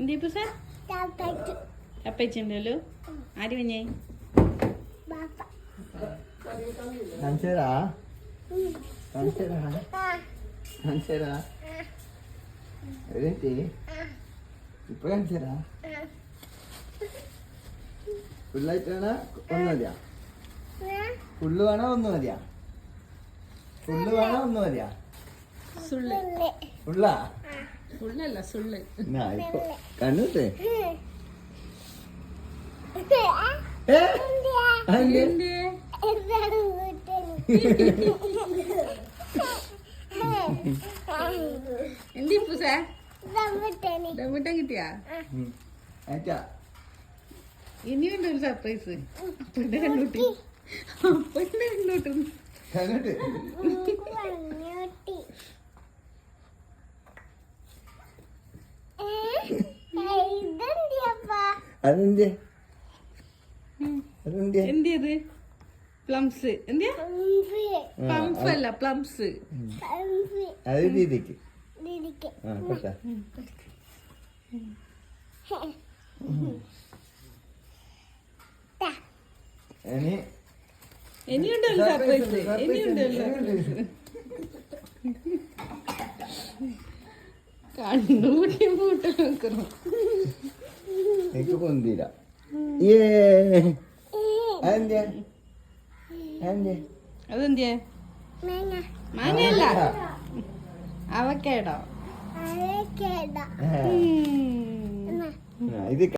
ദീപുസ അപ്പച്ചുണ്ടല്ലോ ആര് കുഞ്ഞേ ഇപ്പൊ കാണിച്ചരാ ഫുള്ളായിട്ട് വേണോ ഒന്ന് മതിയാ ഫുള്ള് വേണോ ഒന്ന് മതിയാ ഫുള്ള് വേണോ ഒന്ന് മതിയാ സുള്ള് ഫുള്ളാ സുള്ളല്ല സുള്ള് ഇപ്പൊ കണ്ടിട്ടേ ദീപുസ റംബൂട്ടാൻ കിട്ടിയാ ഇനിയുണ്ട് ഒരു സർപ്രൈസ് അപ്പന്റെ കണ്ണൂട്ടി അപ്പന്റെ കണ്ണൂട്ടും കണ്ടിട്ട് അതെന്ത് അതെന്ത് എന്ത് പ്ലംസ് എന്തിയാ പ്ലംസ് അല്ല പ്ലംസ് അത് ദീദിക്ക് ആ കൊട്ടാ ഇനി ഇനിയുണ്ട് ഒരു സർപ്രൈസ് ഇനിയുണ്ട് ഒരു സർപ്രൈസ് കണ്ണൂട്ടി പൂട്ട് നോക്കുന്നു എനിക്ക് പൊന്തില്ല അതെന്താ അതെന്തിയാ മാങ്ങയല്ല അവക്കേടോ ഇത്